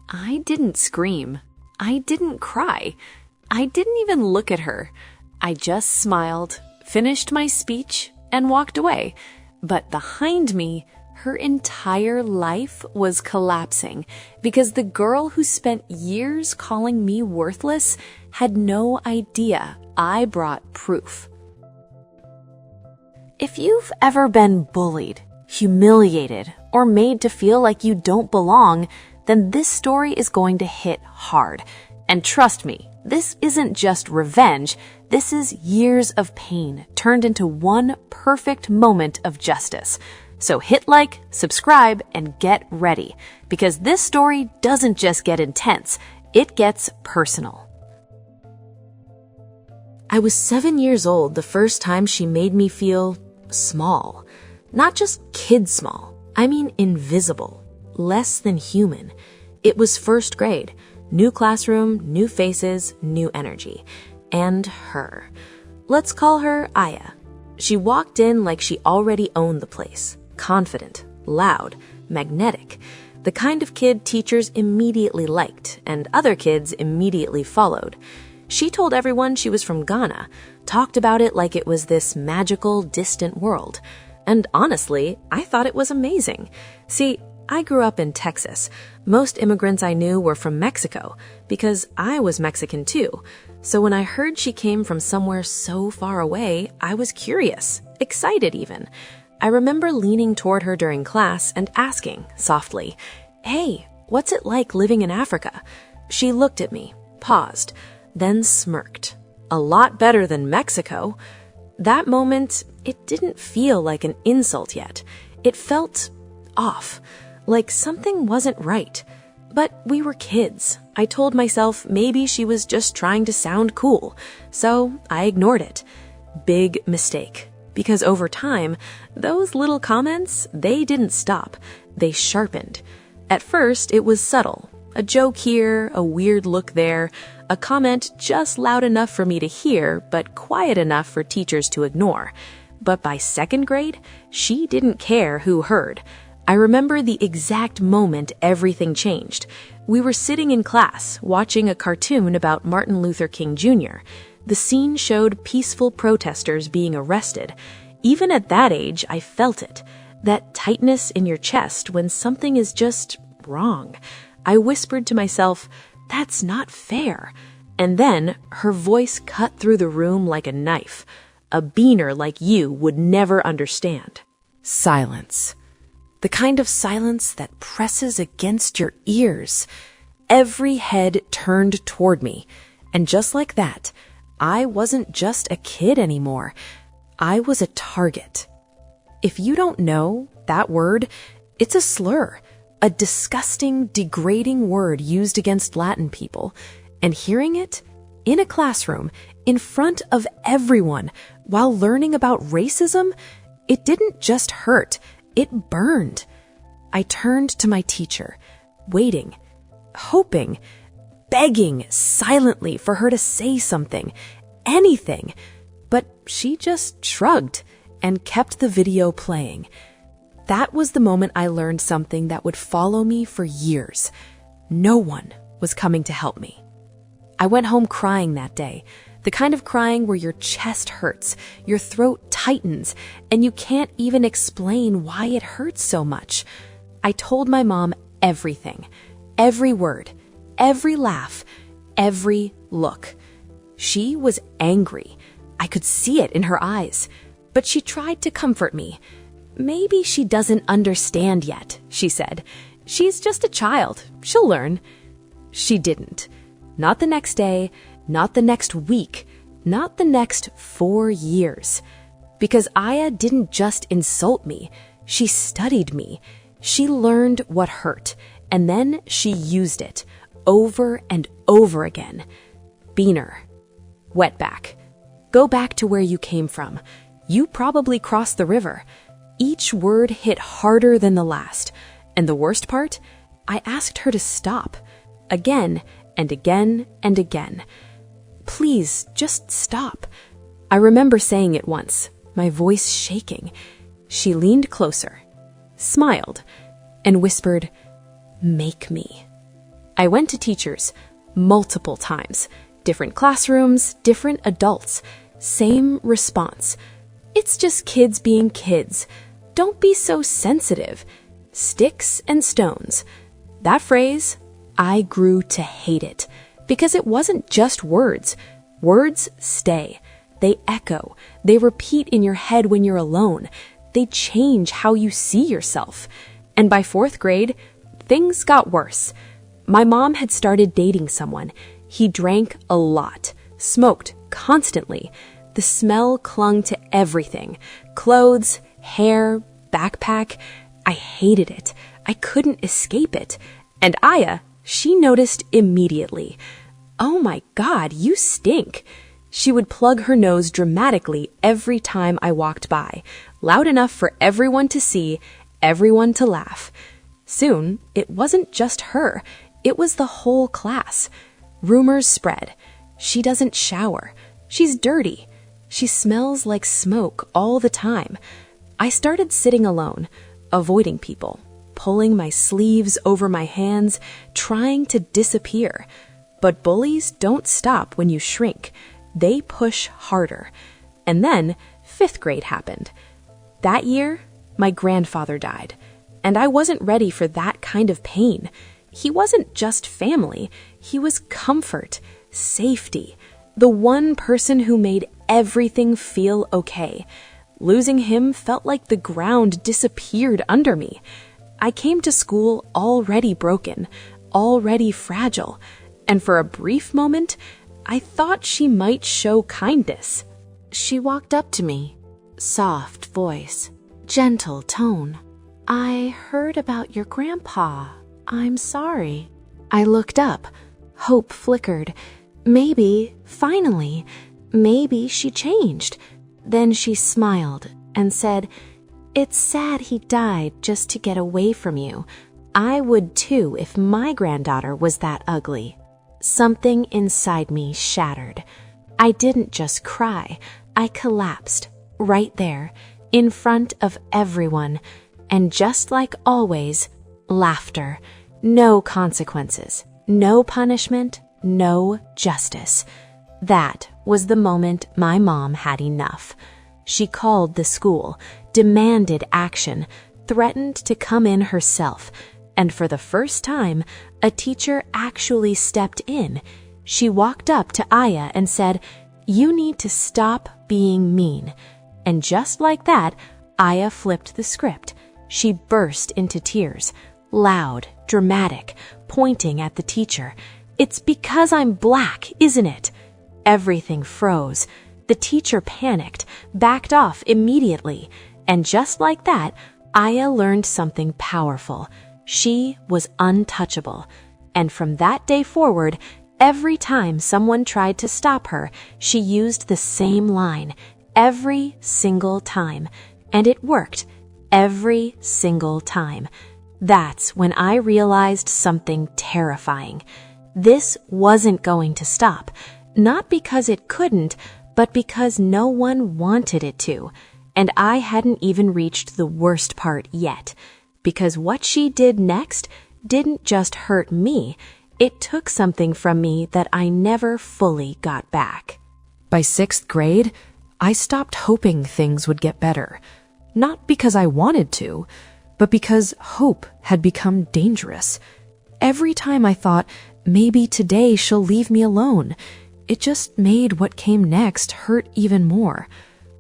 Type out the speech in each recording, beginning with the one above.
I didn't scream. I didn't cry. I didn't even look at her. I just smiled, finished my speech, and walked away. But behind me, her entire life was collapsing because the girl who spent years calling me worthless had no idea I brought proof. If you've ever been bullied, humiliated, or made to feel like you don't belong, then this story is going to hit hard. And trust me, this isn't just revenge. This is years of pain turned into one perfect moment of justice. So hit like, subscribe, and get ready, because this story doesn't just get intense, it gets personal. I was 7 years old the first time she made me feel small. Not just kid small, I mean invisible, less than human. It was first grade, new classroom, new faces, new energy. And her. Let's call her Aya. She walked in like she already owned the place. Confident, loud, magnetic, the kind of kid teachers immediately liked and other kids immediately followed. She told everyone she was from Ghana, talked about it like it was this magical, distant world. And honestly, I thought it was amazing. See, I grew up in Texas. Most immigrants I knew were from Mexico because I was Mexican too. So when I heard she came from somewhere so far away, I was curious, excited even. I remember leaning toward her during class and asking, softly, "Hey, what's it like living in Africa?" She looked at me, paused, then smirked. A lot better than Mexico. That moment, it didn't feel like an insult yet. It felt off, like something wasn't right. But we were kids. I told myself maybe she was just trying to sound cool, so I ignored it. Big mistake. Because over time, those little comments, they didn't stop. They sharpened. At first, it was subtle. A joke here, a weird look there, a comment just loud enough for me to hear, but quiet enough for teachers to ignore. But by second grade, she didn't care who heard. I remember the exact moment everything changed. We were sitting in class, watching a cartoon about Martin Luther King Jr. The scene showed peaceful protesters being arrested. Even at that age, I felt it. That tightness in your chest when something is just wrong. I whispered to myself, "That's not fair." And then her voice cut through the room like a knife. A beaner like you would never understand. Silence. The kind of silence that presses against your ears. Every head turned toward me. And just like that, I wasn't just a kid anymore. I was a target. If you don't know that word, it's a slur, a disgusting, degrading word used against Latin people. And hearing it in a classroom, in front of everyone, while learning about racism, it didn't just hurt, it burned. I turned to my teacher, waiting, hoping, begging silently for her to say something, anything. But she just shrugged and kept the video playing. That was the moment I learned something that would follow me for years. No one was coming to help me. I went home crying that day, the kind of crying where your chest hurts, your throat tightens, and you can't even explain why it hurts so much. I told my mom everything, every word, every laugh, every look. She was angry. I could see it in her eyes, but she tried to comfort me. "Maybe she doesn't understand yet," she said. "She's just a child. She'll learn." She didn't. Not the next day, not the next week, not the next 4 years. Because Aya didn't just insult me. She studied me. She learned what hurt, and then she used it over and over again. Beaner. Wetback. Go back to where you came from. You probably crossed the river. Each word hit harder than the last. And the worst part? I asked her to stop. Again and again and again. "Please, just stop." I remember saying it once, my voice shaking. She leaned closer, smiled, and whispered, "Make me." I went to teachers multiple times. Different classrooms, different adults. Same response. It's just kids being kids. Don't be so sensitive. Sticks and stones. That phrase, I grew to hate it because it wasn't just words. Words stay. They echo. They repeat in your head when you're alone. They change how you see yourself. And by 4th grade, things got worse. My mom had started dating someone. He drank a lot, smoked constantly. The smell clung to everything. Clothes, hair, backpack. I hated it. I couldn't escape it. And Aya, she noticed immediately. Oh my God, you stink. She would plug her nose dramatically every time I walked by, loud enough for everyone to see, everyone to laugh. Soon, it wasn't just her. It was the whole class. Rumors spread. She doesn't shower. She's dirty. She smells like smoke all the time. I started sitting alone, avoiding people, pulling my sleeves over my hands, trying to disappear. But bullies don't stop when you shrink. They push harder. And then 5th grade happened. That year, my grandfather died, and I wasn't ready for that kind of pain. He wasn't just family. He was comfort, safety, the one person who made everything feel okay. Losing him felt like the ground disappeared under me. I came to school already broken, already fragile, and for a brief moment, I thought she might show kindness. She walked up to me, soft voice, gentle tone. I heard about your grandpa. I'm sorry. I looked up. Hope flickered. Maybe, finally, maybe she changed. Then she smiled and said, It's sad he died just to get away from you. I would too if my granddaughter was that ugly. Something inside me shattered. I didn't just cry. I collapsed, right there, in front of everyone. And just like always, laughter. No consequences, no punishment, no justice. That was the moment my mom had enough. She called the school, demanded action, threatened to come in herself, and for the first time, a teacher actually stepped in. She walked up to Aya and said, You need to stop being mean. And just like that, Aya flipped the script. She burst into tears, loud, dramatic, pointing at the teacher. It's because I'm black, isn't it? Everything froze. The teacher panicked, backed off immediately, and just like that, Aya learned something powerful. She was untouchable, and from that day forward, every time someone tried to stop her, she used the same line, every single time, and it worked every single time. That's when I realized something terrifying. This wasn't going to stop, not because it couldn't, but because no one wanted it to, and I hadn't even reached the worst part yet, because what she did next didn't just hurt me, it took something from me that I never fully got back. By 6th grade, I stopped hoping things would get better, not because I wanted to, but because hope had become dangerous. Every time I thought, maybe today she'll leave me alone, it just made what came next hurt even more.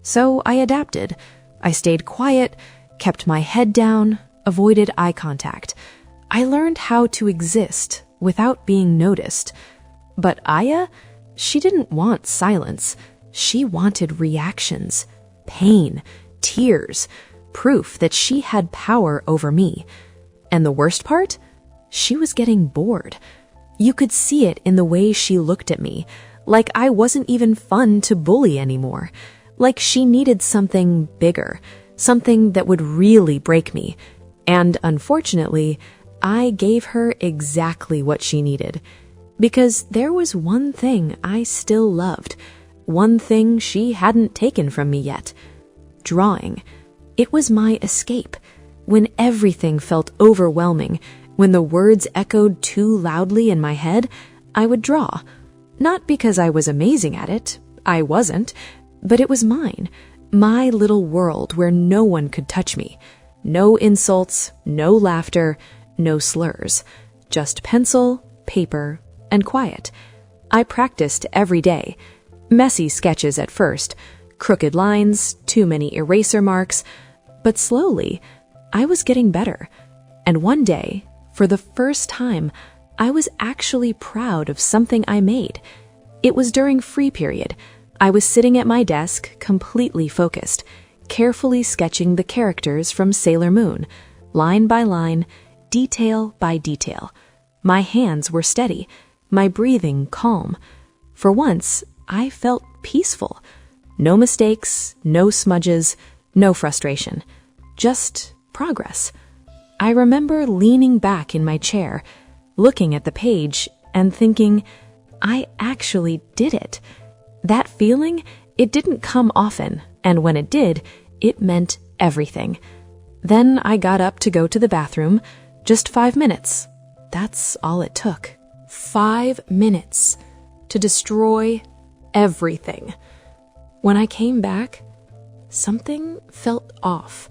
So I adapted. I stayed quiet, kept my head down, avoided eye contact. I learned how to exist without being noticed. But Aya, she didn't want silence. She wanted reactions, pain, tears, proof that she had power over me. And the worst part? She was getting bored. You could see it in the way she looked at me, like I wasn't even fun to bully anymore, like she needed something bigger, something that would really break me. And unfortunately, I gave her exactly what she needed, because there was one thing I still loved, one thing she hadn't taken from me yet. Drawing. It was my escape. When everything felt overwhelming, When the words echoed too loudly in my head, I would draw. Not because I was amazing at it. I wasn't. But it was mine. My little world where no one could touch me. No insults, no laughter, no slurs. Just pencil, paper, and quiet. I practiced every day. Messy sketches at first. Crooked lines, too many eraser marks. But slowly, I was getting better. And one day, for the first time, I was actually proud of something I made. It was during free period. I was sitting at my desk, completely focused, carefully sketching the characters from Sailor Moon, line by line, detail by detail. My hands were steady, my breathing calm. For once, I felt peaceful. No mistakes, no smudges, no frustration. Just progress. I remember leaning back in my chair, looking at the page, and thinking, I actually did it. That feeling, it didn't come often, and when it did, it meant everything. Then I got up to go to the bathroom. Just 5 minutes. That's all it took. 5 minutes to destroy everything. When I came back, something felt off.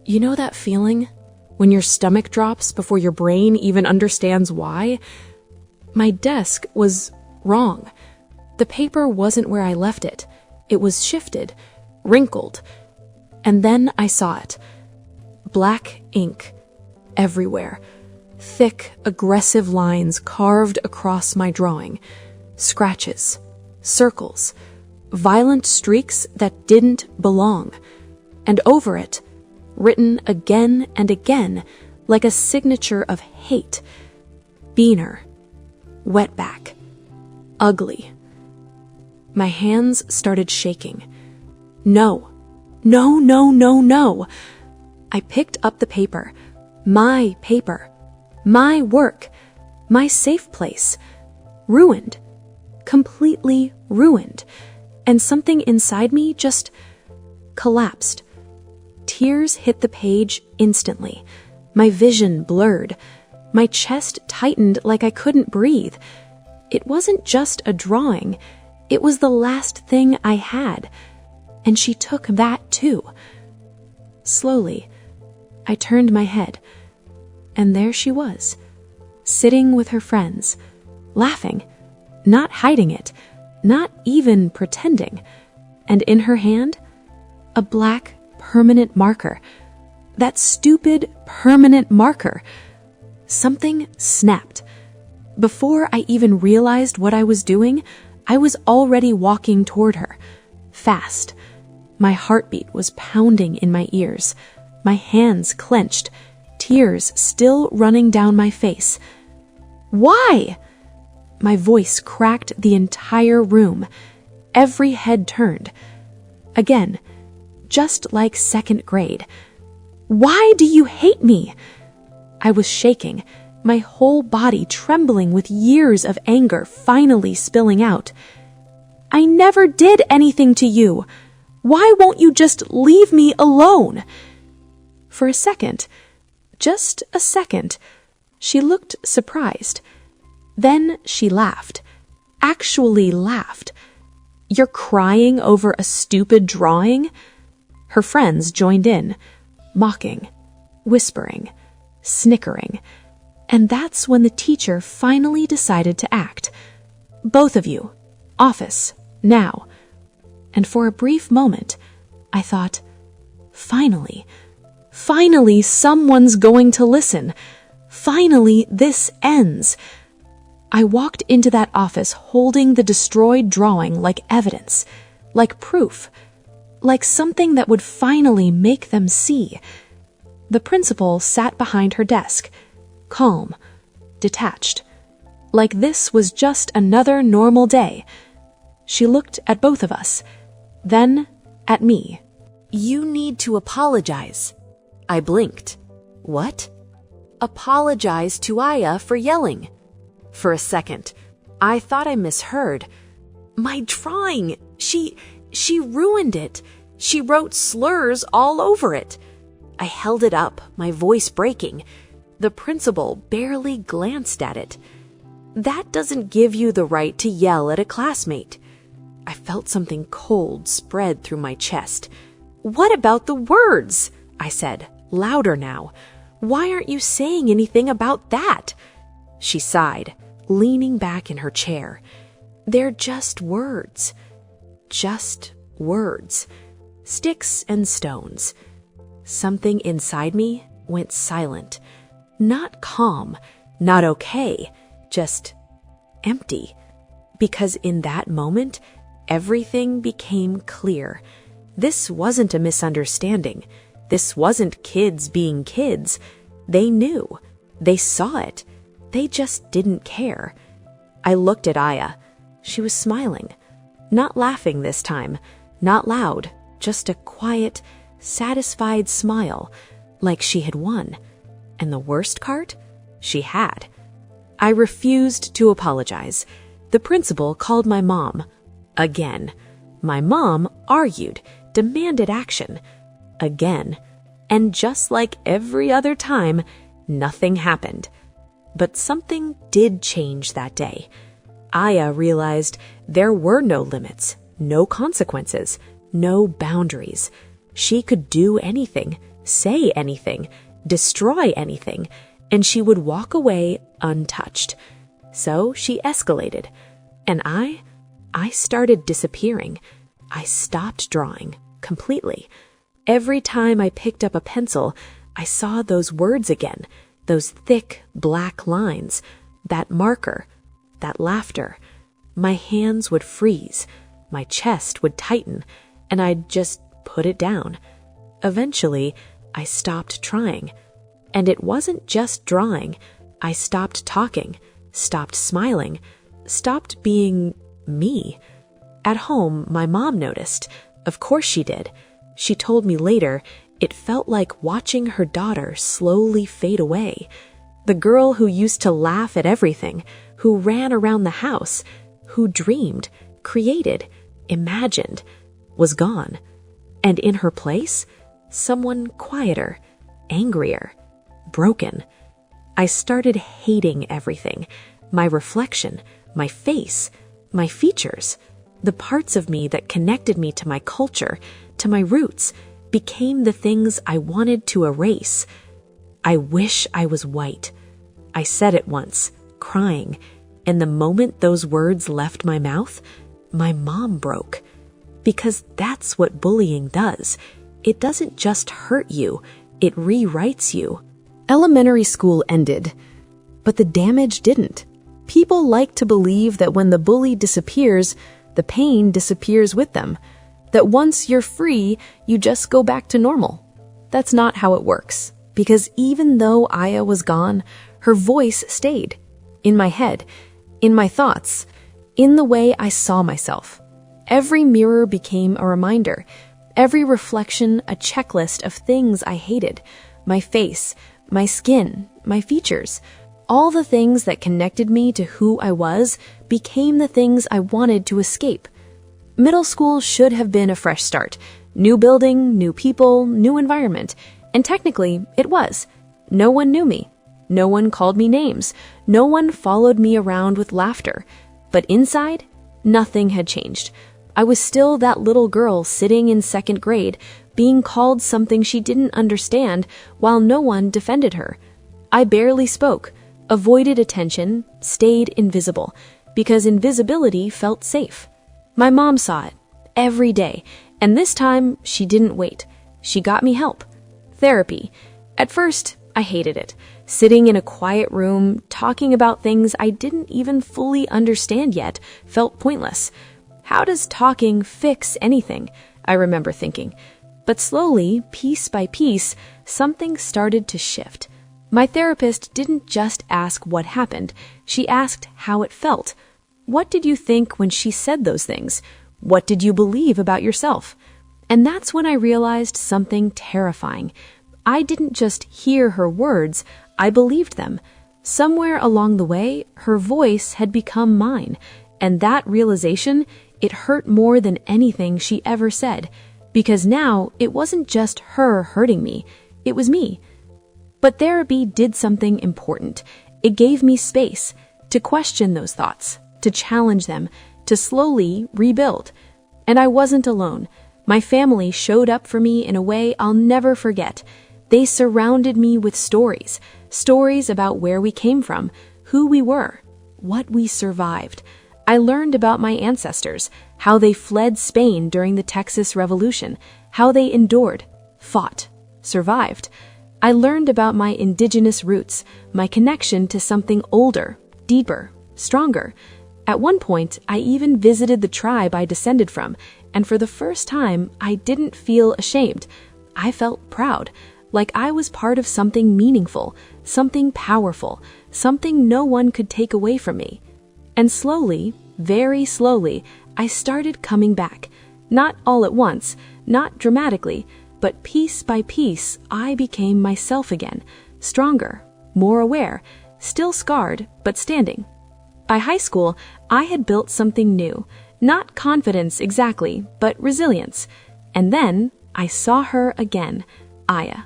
You know that feeling when your stomach drops before your brain even understands why? My desk was wrong. The paper wasn't where I left it. It was shifted, wrinkled. And then I saw it. Black ink everywhere. Thick, aggressive lines carved across my drawing. Scratches, circles, violent streaks that didn't belong. And over it, written again and again, like a signature of hate. Beaner. Wetback. Ugly. My hands started shaking. No. No, no, no, no. I picked up the paper. My paper. My work. My safe place. Ruined. Completely ruined. And something inside me just collapsed. Tears hit the page instantly. My vision blurred. My chest tightened like I couldn't breathe. It wasn't just a drawing. It was the last thing I had. And she took that too. Slowly, I turned my head. And there she was, sitting with her friends, laughing, not hiding it, not even pretending. And in her hand, a black permanent marker. That stupid permanent marker. Something snapped. Before I even realized what I was doing, I was already walking toward her, fast. My heartbeat was pounding in my ears, my hands clenched, tears still running down my face. Why? My voice cracked the entire room. Every head turned. Again, just like second grade. Why do you hate me? I was shaking, my whole body trembling with years of anger finally spilling out. I never did anything to you. Why won't you just leave me alone? For a second, just a second, she looked surprised. Then she laughed. Actually laughed. You're crying over a stupid drawing? Her friends joined in, mocking, whispering, snickering. And that's when the teacher finally decided to act. Both of you, office, now. And for a brief moment, I thought, finally someone's going to listen. Finally, this ends. I walked into that office holding the destroyed drawing like evidence, like proof, like something that would finally make them see. The principal sat behind her desk, calm, detached, like this was just another normal day. She looked at both of us, then at me. You need to apologize. I blinked. What? Apologize to Aya for yelling. For a second, I thought I misheard. My drawing! She ruined it. She wrote slurs all over it. I held it up, my voice breaking. The principal barely glanced at it. "That doesn't give you the right to yell at a classmate." I felt something cold spread through my chest. "What about the words?" I said, louder now. "Why aren't you saying anything about that?" She sighed, leaning back in her chair. "They're just words. Just words. Sticks and stones." Something inside me went silent. Not calm, not okay, just empty. Because in that moment, everything became clear. This wasn't a misunderstanding. This wasn't kids being kids. They knew. They saw it. They just didn't care. I looked at Aya. She was smiling. Not laughing this time. Not loud. Just a quiet, satisfied smile, like she had won. And the worst part? She had. I refused to apologize. The principal called my mom. Again. My mom argued, demanded action. Again. And just like every other time, nothing happened. But something did change that day. Aya realized there were no limits, no consequences, no boundaries. She could do anything, say anything, destroy anything, and she would walk away untouched. So she escalated. And I started disappearing. I stopped drawing completely. Every time I picked up a pencil, I saw those words again, those thick black lines, that marker, that laughter. My hands would freeze, my chest would tighten, and I'd just put it down. Eventually, I stopped trying. And it wasn't just drawing. I stopped talking, stopped smiling, stopped being me. At home, my mom noticed. Of course she did. She told me later it felt like watching her daughter slowly fade away. The girl who used to laugh at everything, who ran around the house, who dreamed, created, imagined, was gone. And in her place, someone quieter, angrier, broken. I started hating everything. My reflection, my face, my features. The parts of me that connected me to my culture, to my roots, became the things I wanted to erase. "I wish I was white." I said it once, crying, and the moment those words left my mouth, my mom broke. Because that's what bullying does. It doesn't just hurt you, it rewrites you. Elementary school ended, but the damage didn't. People like to believe that when the bully disappears, the pain disappears with them. That once you're free, you just go back to normal. That's not how it works. Because even though Aya was gone, her voice stayed. In my head, in my thoughts, in the way I saw myself. Every mirror became a reminder. Every reflection a checklist of things I hated. My face, my skin, my features. All the things that connected me to who I was became the things I wanted to escape. Middle school should have been a fresh start. New building, new people, new environment. And technically, it was. No one knew me. No one called me names. No one followed me around with laughter. But inside, nothing had changed. I was still that little girl sitting in second grade, being called something she didn't understand while no one defended her. I barely spoke, avoided attention, stayed invisible, because invisibility felt safe. My mom saw it every day, and this time she didn't wait. She got me help. Therapy. At first, I hated it. Sitting in a quiet room, talking about things I didn't even fully understand yet, felt pointless. How does talking fix anything? I remember thinking. But slowly, piece by piece, something started to shift. My therapist didn't just ask what happened. She asked how it felt. What did you think when she said those things? What did you believe about yourself? And that's when I realized something terrifying. I didn't just hear her words, I believed them. Somewhere along the way, her voice had become mine. And that realization, it hurt more than anything she ever said. Because now, it wasn't just her hurting me. It was me. But therapy did something important. It gave me space to question those thoughts, to challenge them, to slowly rebuild. And I wasn't alone. My family showed up for me in a way I'll never forget. They surrounded me with stories about where we came from, who we were, what we survived. I learned about my ancestors, how they fled Spain during the Texas Revolution, how they endured, fought, survived. I learned about my indigenous roots, my connection to something older, deeper, stronger. At one point, I even visited the tribe I descended from, and for the first time, I didn't feel ashamed. I felt proud, like I was part of something meaningful, something powerful, something no one could take away from me. And slowly, very slowly, I started coming back. Not all at once, not dramatically, but piece by piece, I became myself again, stronger, more aware, still scarred, but standing. By high school, I had built something new, not confidence exactly, but resilience. And then I saw her again, Aya.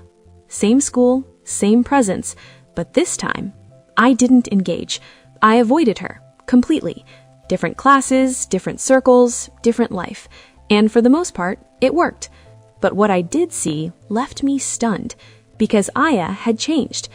Same school, same presence, but this time, I didn't engage. I avoided her, completely. Different classes, different circles, different life. And for the most part, it worked. But what I did see left me stunned, because Aya had changed.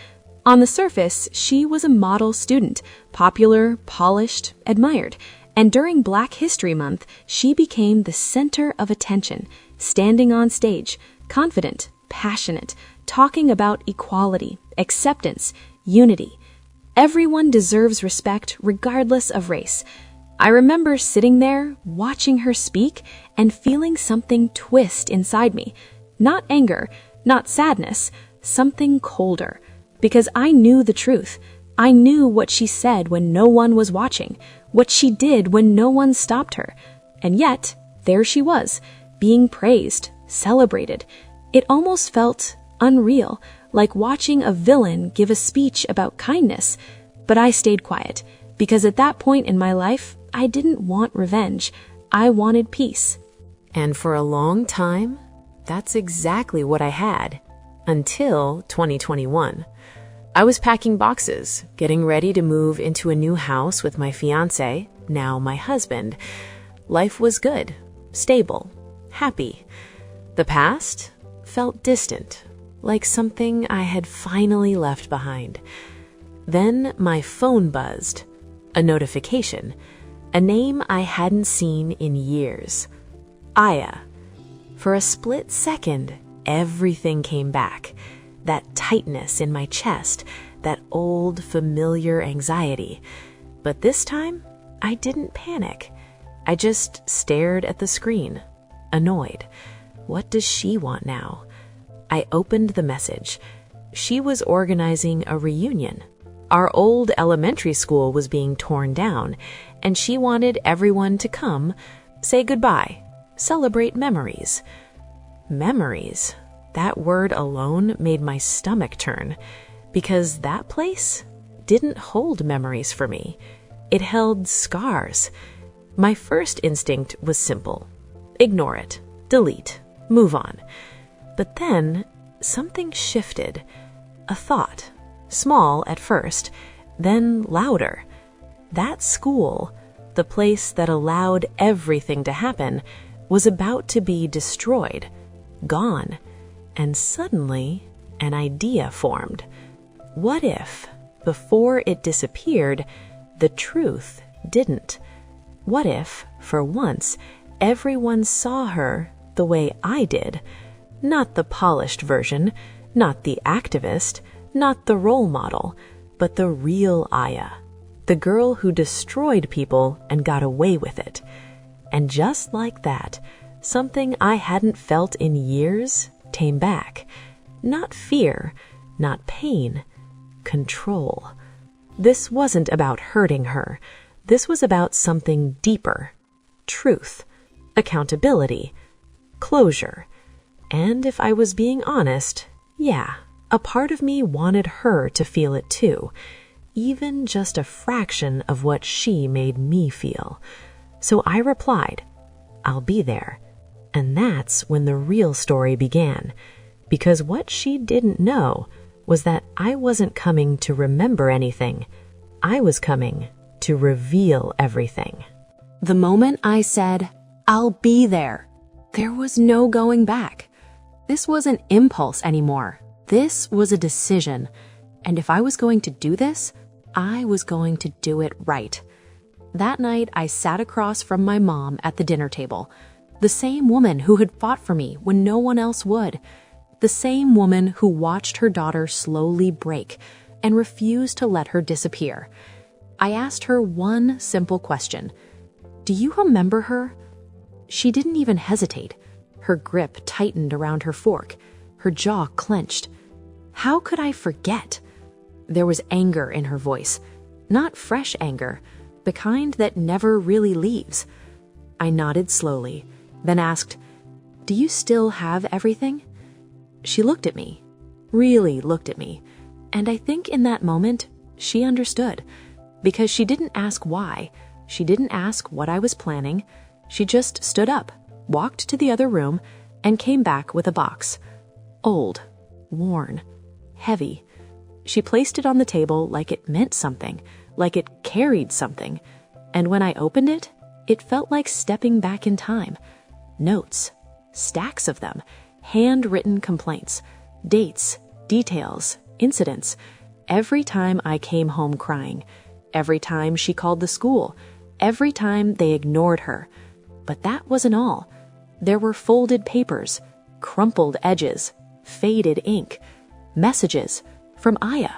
On the surface, she was a model student, popular, polished, admired. And during Black History Month, she became the center of attention, standing on stage, confident, passionate, talking about equality, acceptance, unity. Everyone deserves respect regardless of race. I remember sitting there, watching her speak, and feeling something twist inside me. Not anger, not sadness, something colder. Because I knew the truth. I knew what she said when no one was watching, what she did when no one stopped her. And yet, there she was, being praised, celebrated. It almost felt unreal, like watching a villain give a speech about kindness. But I stayed quiet, because at that point in my life, I didn't want revenge. I wanted peace. And for a long time, that's exactly what I had. Until 2021. I was packing boxes, getting ready to move into a new house with my fiancé, now my husband. Life was good, stable, happy. The past felt distant, like something I had finally left behind. Then my phone buzzed. A notification. A name I hadn't seen in years. Aya. For a split second, everything came back. That tightness in my chest, that old familiar anxiety. But this time, I didn't panic. I just stared at the screen, annoyed. What does she want now? I opened the message. She was organizing a reunion. Our old elementary school was being torn down, and she wanted everyone to come, say goodbye, celebrate memories. Memories. That word alone made my stomach turn, because that place didn't hold memories for me. It held scars. My first instinct was simple. Ignore it, delete, move on. But then something shifted. A thought, small at first, then louder. That school, the place that allowed everything to happen, was about to be destroyed, gone. And suddenly, an idea formed. What if, before it disappeared, the truth didn't? What if, for once, everyone saw her the way I did? Not the polished version, not the activist, not the role model, but the real Aya, the girl who destroyed people and got away with it. And just like that, something I hadn't felt in years came back. Not fear, not pain, control. This wasn't about hurting her. This was about something deeper. Truth, accountability, closure. And if I was being honest, yeah, a part of me wanted her to feel it too, even just a fraction of what she made me feel. So I replied, I'll be there. And that's when the real story began, because what she didn't know, was that I wasn't coming to remember anything. I was coming to reveal everything. The moment I said, "I'll be there," there was no going back. This wasn't impulse anymore. This was a decision. And if I was going to do this, I was going to do it right. That night, I sat across from my mom at the dinner table. The same woman who had fought for me when no one else would. The same woman who watched her daughter slowly break and refused to let her disappear. I asked her one simple question. "Do you remember her?" She didn't even hesitate. Her grip tightened around her fork. Her jaw clenched. How could I forget? There was anger in her voice. Not fresh anger, the kind that never really leaves. I nodded slowly, then asked, "Do you still have everything?" She looked at me, really looked at me, and I think in that moment she understood, because she didn't ask why. She didn't ask what I was planning. She just stood up, walked to the other room, and came back with a box. Old, worn, heavy. She placed it on the table like it meant something, like it carried something. And when I opened it, it felt like stepping back in time. Notes, stacks of them, handwritten complaints, dates, details, incidents. Every time I came home crying, every time she called the school, every time they ignored her. But that wasn't all. There were folded papers, crumpled edges, faded ink, messages from Aya,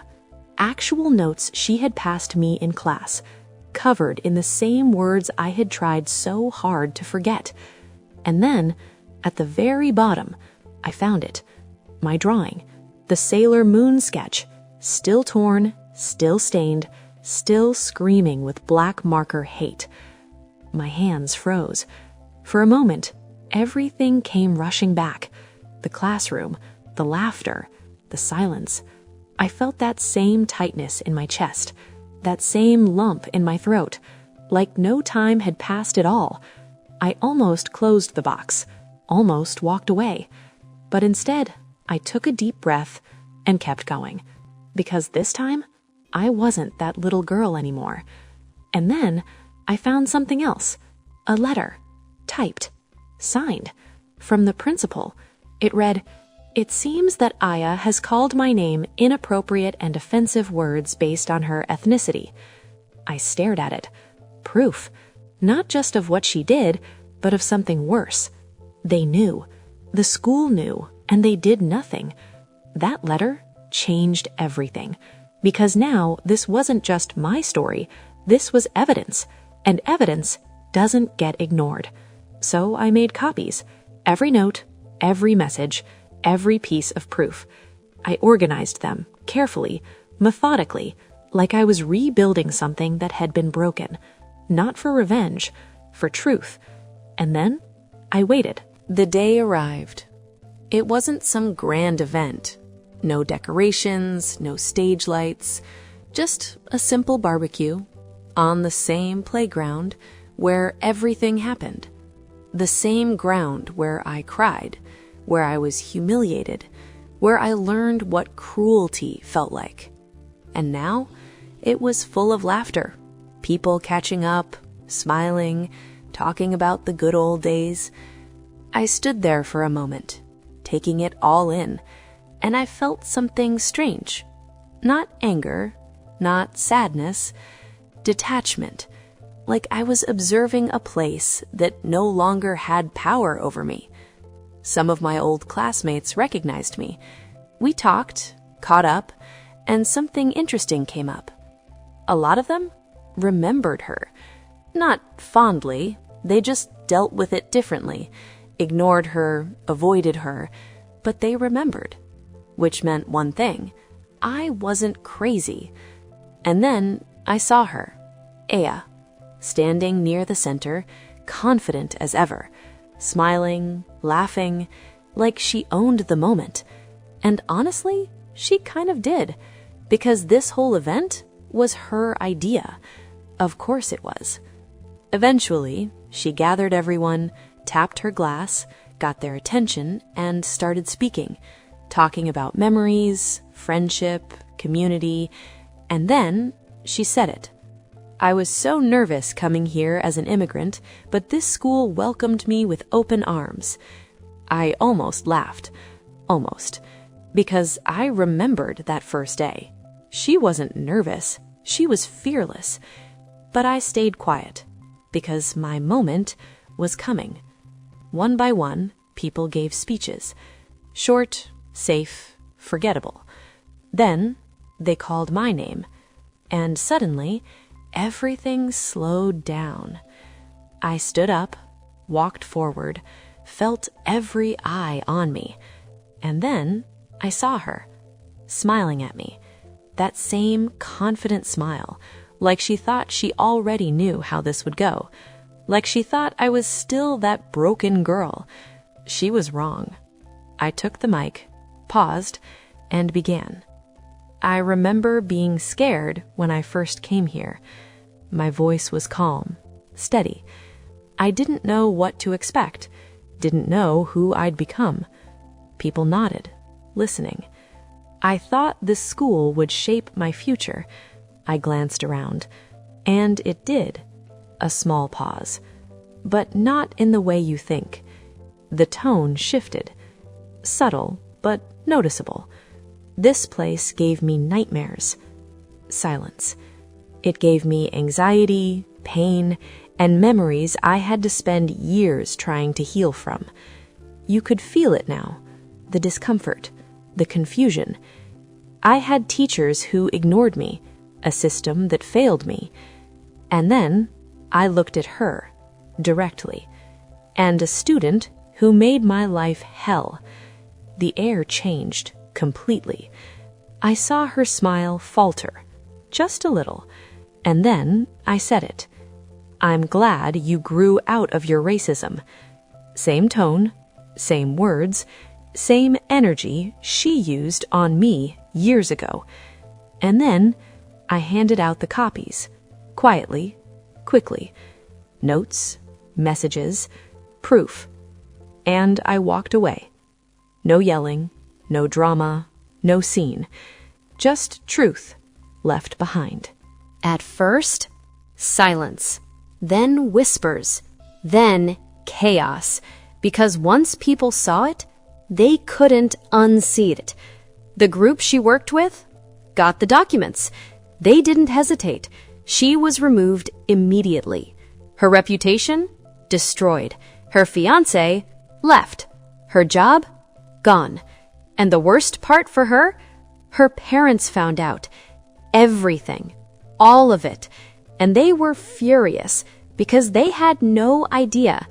actual notes she had passed me in class, covered in the same words I had tried so hard to forget. And then, at the very bottom, I found it. My drawing, the Sailor Moon sketch, still torn, still stained, still screaming with black marker hate. My hands froze. For a moment, everything came rushing back. The classroom, the laughter, the silence. I felt that same tightness in my chest, that same lump in my throat, like no time had passed at all. I almost closed the box, almost walked away. But instead, I took a deep breath and kept going. Because this time, I wasn't that little girl anymore. And then, I found something else. A letter. Typed. Signed. From the principal. It read, "It seems that Aya has called my name inappropriate and offensive words based on her ethnicity." I stared at it. Proof. Not just of what she did, but of something worse. They knew. The school knew, and they did nothing. That letter changed everything. Because now, this wasn't just my story. This was evidence. And evidence doesn't get ignored. So I made copies. Every note, every message, every piece of proof. I organized them, carefully, methodically, like I was rebuilding something that had been broken. Not for revenge, for truth. And then, I waited. The day arrived. It wasn't some grand event. No decorations, no stage lights, just a simple barbecue on the same playground where everything happened. The same ground where I cried, where I was humiliated, where I learned what cruelty felt like. And now, it was full of laughter, people catching up, smiling, talking about the good old days. I stood there for a moment, taking it all in, and I felt something strange. Not anger, not sadness, detachment, like I was observing a place that no longer had power over me. Some of my old classmates recognized me. We talked, caught up, and something interesting came up. A lot of them remembered her. Not fondly, they just dealt with it differently, ignored her, avoided her, but they remembered. Which meant one thing. I wasn't crazy. And then I saw her, Aya, standing near the center, confident as ever, smiling, laughing, like she owned the moment. And honestly, she kind of did, because this whole event was her idea. Of course it was. Eventually, she gathered everyone, tapped her glass, got their attention, and started speaking, talking about memories, friendship, community, and then she said it. I was so nervous coming here as an immigrant, but this school welcomed me with open arms. I almost laughed. Almost. Because I remembered that first day. She wasn't nervous. She was fearless. But I stayed quiet, because my moment was coming. One by one, people gave speeches. Short, safe, forgettable. Then they called my name, and suddenly everything slowed down. I stood up, walked forward, felt every eye on me, and then I saw her, smiling at me. That same confident smile, like she thought she already knew how this would go, like she thought I was still that broken girl. She was wrong. I took the mic, paused, and began. I remember being scared when I first came here. My voice was calm, steady. I didn't know what to expect, didn't know who I'd become. People nodded, listening. I thought this school would shape my future. I glanced around, and it did. A small pause. But not in the way you think. The tone shifted. Subtle, but noticeable. This place gave me nightmares. Silence. It gave me anxiety, pain, and memories I had to spend years trying to heal from. You could feel it now. The discomfort, the confusion. I had teachers who ignored me, a system that failed me. And then I looked at her, directly, and a student who made my life hell. The air changed completely. I saw her smile falter, just a little, and then I said it. I'm glad you grew out of your racism. Same tone, same words, same energy she used on me years ago. And then I handed out the copies, quietly, quickly. Notes, messages, proof. And I walked away. No yelling, no drama, no scene. Just truth left behind. At first, silence. Then whispers. Then chaos. Because once people saw it, they couldn't unsee it. The group she worked with got the documents. They didn't hesitate. She was removed immediately. Her reputation? Destroyed. Her fiancé? Left. Her job? Gone. And the worst part for her? Her parents found out. Everything. All of it. And they were furious because they had no idea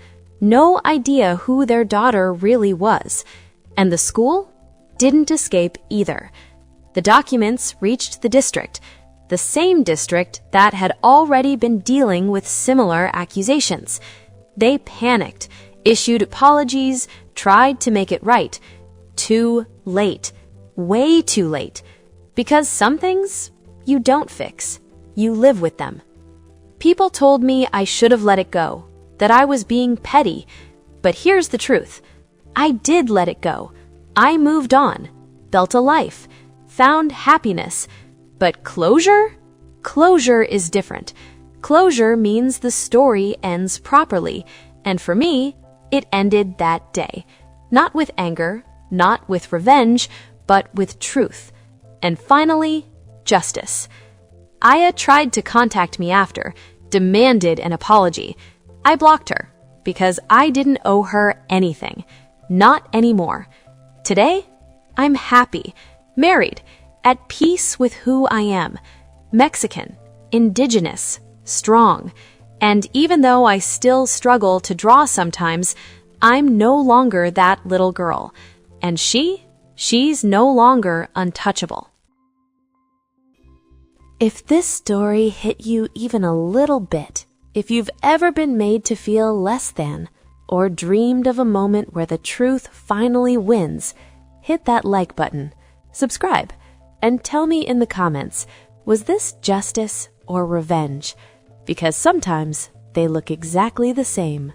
who their daughter really was. And the school didn't escape either. The documents reached the district, the same district that had already been dealing with similar accusations. They panicked, issued apologies, tried to make it right. Too late. Way too late. Because some things you don't fix. You live with them. People told me I should have let it go, that I was being petty. But here's the truth. I did let it go. I moved on, built a life, found happiness. But closure? Closure is different. Closure means the story ends properly. And for me, it ended that day. Not with anger, not with revenge, but with truth. And finally, justice. Aya tried to contact me after, demanded an apology. I blocked her because I didn't owe her anything. Not anymore. Today, I'm happy, married, at peace with who I am. Mexican, indigenous, strong. And even though I still struggle to draw sometimes, I'm no longer that little girl. And she's no longer untouchable. If this story hit you even a little bit, if you've ever been made to feel less than, or dreamed of a moment where the truth finally wins, hit that like button, subscribe, and tell me in the comments, was this justice or revenge? Because sometimes they look exactly the same.